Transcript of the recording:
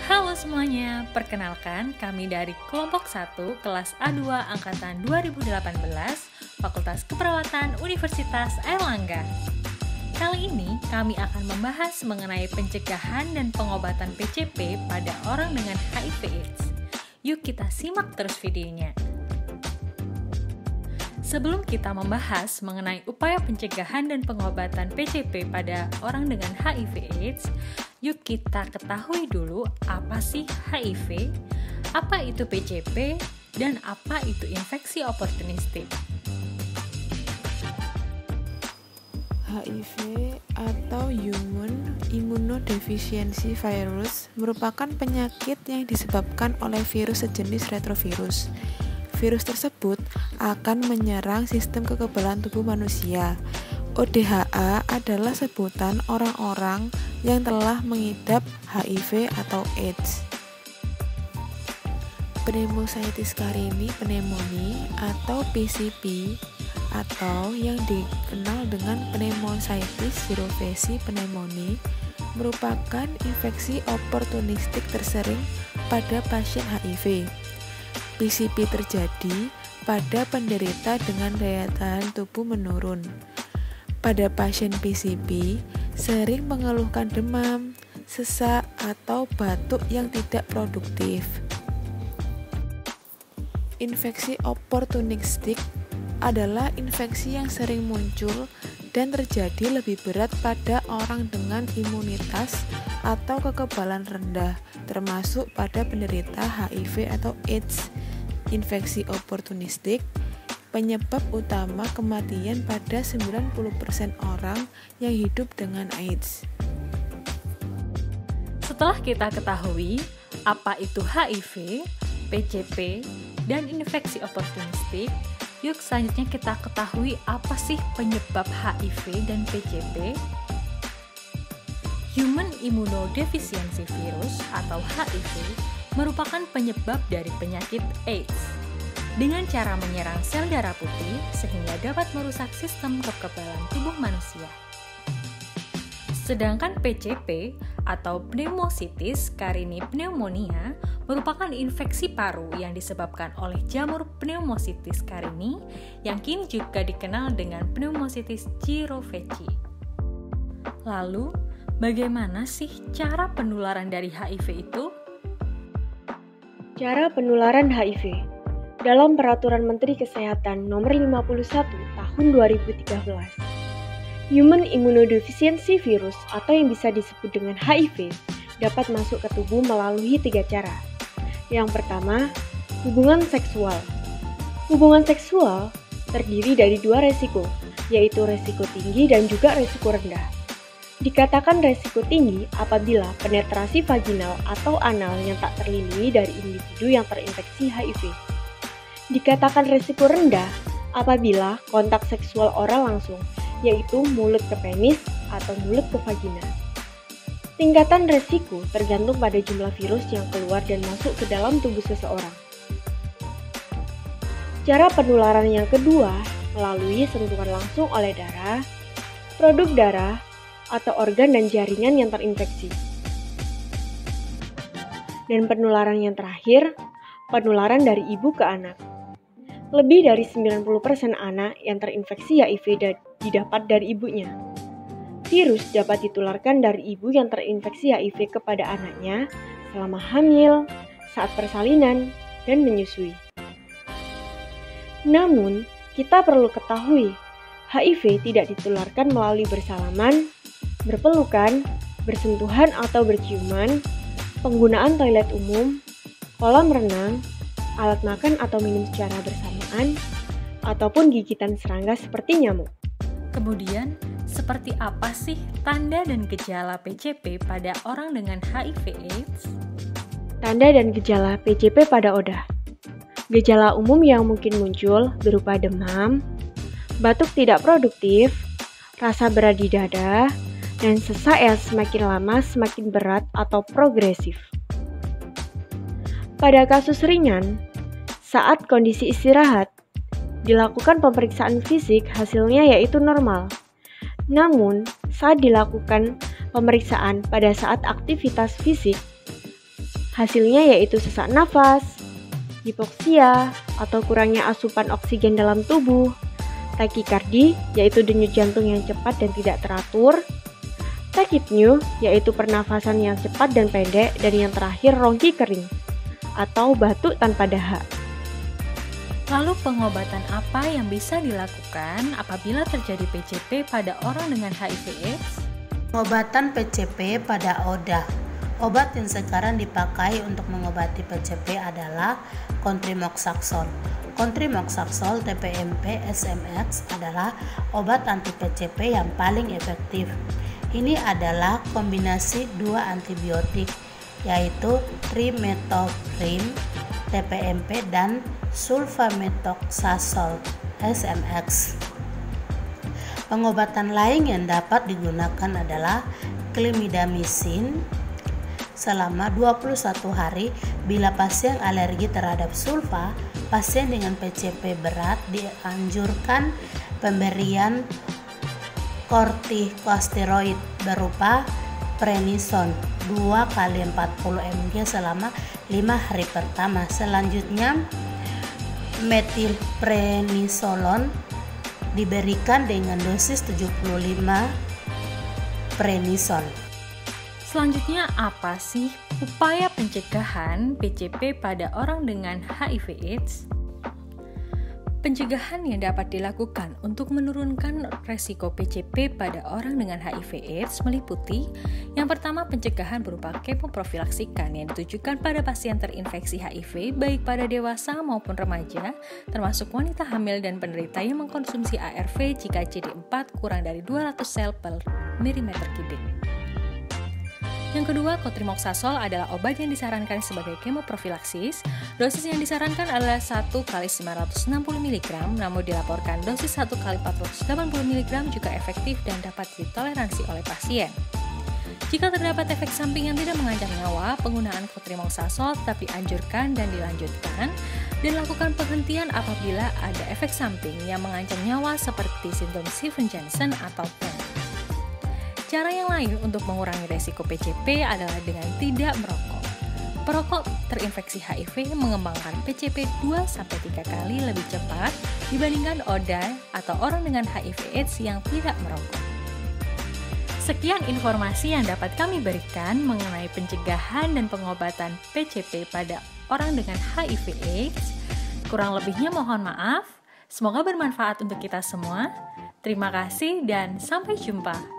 Halo semuanya, perkenalkan kami dari kelompok 1 kelas A2 angkatan 2018 Fakultas Keperawatan Universitas Airlangga. Kali ini kami akan membahas mengenai pencegahan dan pengobatan PCP pada orang dengan HIV/AIDS. Yuk kita simak terus videonya. Sebelum kita membahas mengenai upaya pencegahan dan pengobatan PCP pada orang dengan HIV/AIDS, yuk kita ketahui dulu apa sih HIV, apa itu PCP, dan apa itu infeksi oportunistik. HIV atau Human Immunodeficiency Virus merupakan penyakit yang disebabkan oleh virus sejenis retrovirus. Virus tersebut akan menyerang sistem kekebalan tubuh manusia. ODHA adalah sebutan orang-orang yang telah mengidap HIV atau AIDS. Pneumocystis carinii pneumoniae atau PCP atau yang dikenal dengan Pneumocystis jirovecii pneumoniae merupakan infeksi oportunistik tersering pada pasien HIV. PCP terjadi pada penderita dengan daya tahan tubuh menurun. Pada pasien PCP, sering mengeluhkan demam, sesak, atau batuk yang tidak produktif. Infeksi oportunistik adalah infeksi yang sering muncul dan terjadi lebih berat pada orang dengan imunitas atau kekebalan rendah, termasuk pada penderita HIV atau AIDS. Infeksi oportunistik penyebab utama kematian pada 90% orang yang hidup dengan AIDS. Setelah kita ketahui apa itu HIV, PCP, dan infeksi oportunistik, yuk selanjutnya kita ketahui apa sih penyebab HIV dan PCP. Human Immunodeficiency Virus atau HIV merupakan penyebab dari penyakit AIDS dengan cara menyerang sel darah putih sehingga dapat merusak sistem kekebalan tubuh manusia. Sedangkan PCP atau Pneumocystis carinii pneumoniae merupakan infeksi paru yang disebabkan oleh jamur Pneumocystis carinii yang kini juga dikenal dengan Pneumocystis jirovecii. Lalu, bagaimana sih cara penularan dari HIV itu? Cara penularan HIV. Dalam Peraturan Menteri Kesehatan Nomor 51 Tahun 2013, Human Immunodeficiency Virus atau yang bisa disebut dengan HIV dapat masuk ke tubuh melalui 3 cara. Yang pertama, hubungan seksual. Hubungan seksual terdiri dari 2 resiko, yaitu resiko tinggi dan juga resiko rendah. Dikatakan resiko tinggi apabila penetrasi vaginal atau anal yang tak terlindungi dari individu yang terinfeksi HIV. Dikatakan resiko rendah apabila kontak seksual oral langsung, yaitu mulut ke penis atau mulut ke vagina. Tingkatan resiko tergantung pada jumlah virus yang keluar dan masuk ke dalam tubuh seseorang. Cara penularan yang kedua melalui sentuhan langsung oleh darah, produk darah, atau organ dan jaringan yang terinfeksi. Dan penularan yang terakhir, penularan dari ibu ke anak. Lebih dari 90% anak yang terinfeksi HIV didapat dari ibunya. Virus dapat ditularkan dari ibu yang terinfeksi HIV kepada anaknya selama hamil, saat persalinan, dan menyusui. Namun, kita perlu ketahui, HIV tidak ditularkan melalui bersalaman, berpelukan, bersentuhan atau berciuman, penggunaan toilet umum, kolam renang, alat makan atau minum secara bersamaan, ataupun gigitan serangga seperti nyamuk. Kemudian, seperti apa sih tanda dan gejala PCP pada orang dengan HIV/AIDS? Tanda dan gejala PCP pada ODA. Gejala umum yang mungkin muncul berupa demam, batuk tidak produktif, rasa berat di dada, dan sesak yang semakin lama semakin berat atau progresif. Pada kasus ringan, saat kondisi istirahat, dilakukan pemeriksaan fisik hasilnya yaitu normal. Namun, saat dilakukan pemeriksaan pada saat aktivitas fisik, Hasilnya yaitu sesak nafas, hipoksia atau kurangnya asupan oksigen dalam tubuh, takikardi yaitu denyut jantung yang cepat dan tidak teratur, takipneu yaitu pernafasan yang cepat dan pendek, dan yang terakhir rongki kering atau batuk tanpa dahak. Lalu pengobatan apa yang bisa dilakukan apabila terjadi PCP pada orang dengan HIV/AIDS? Pengobatan PCP pada ODA. Obat yang sekarang dipakai untuk mengobati PCP adalah cotrimoxazole. Cotrimoxazole TPMP SMX adalah obat anti PCP yang paling efektif. Ini adalah kombinasi dua antibiotik, yaitu trimethoprim TPMP dan sulfamethoxazole SMX. Pengobatan lain yang dapat digunakan adalah clindamycin selama 21 hari. Bila pasien alergi terhadap sulfa, pasien dengan PCP berat dianjurkan pemberian kortikosteroid berupa prednison 2 kali 40 mg selama 5 hari pertama. Selanjutnya metilprednisolon diberikan dengan dosis 75 prednison. Selanjutnya, apa sih upaya pencegahan PCP pada orang dengan HIV/AIDS? Pencegahan yang dapat dilakukan untuk menurunkan resiko PCP pada orang dengan HIV/AIDS meliputi: yang pertama, pencegahan berupa kemoprofilaksikan yang ditujukan pada pasien terinfeksi HIV baik pada dewasa maupun remaja, termasuk wanita hamil dan penderita yang mengkonsumsi ARV jika CD4 kurang dari 200 sel per milimeter kubik. Yang kedua, cotrimoxazole adalah obat yang disarankan sebagai kemoprofilaksis. Dosis yang disarankan adalah 1 kali 960 mg, namun dilaporkan dosis 1 kali 480 mg juga efektif dan dapat ditoleransi oleh pasien. Jika terdapat efek samping yang tidak mengancam nyawa, penggunaan cotrimoxazole tetap dianjurkan dan dilanjutkan, dan lakukan penghentian apabila ada efek samping yang mengancam nyawa seperti sindrom Stevens-Johnson atau PEN. Cara yang lain untuk mengurangi resiko PCP adalah dengan tidak merokok. Perokok terinfeksi HIV mengembangkan PCP 2-3 kali lebih cepat dibandingkan ODA atau orang dengan HIV/AIDS yang tidak merokok. Sekian informasi yang dapat kami berikan mengenai pencegahan dan pengobatan PCP pada orang dengan HIV/AIDS. Kurang lebihnya mohon maaf. Semoga bermanfaat untuk kita semua. Terima kasih dan sampai jumpa.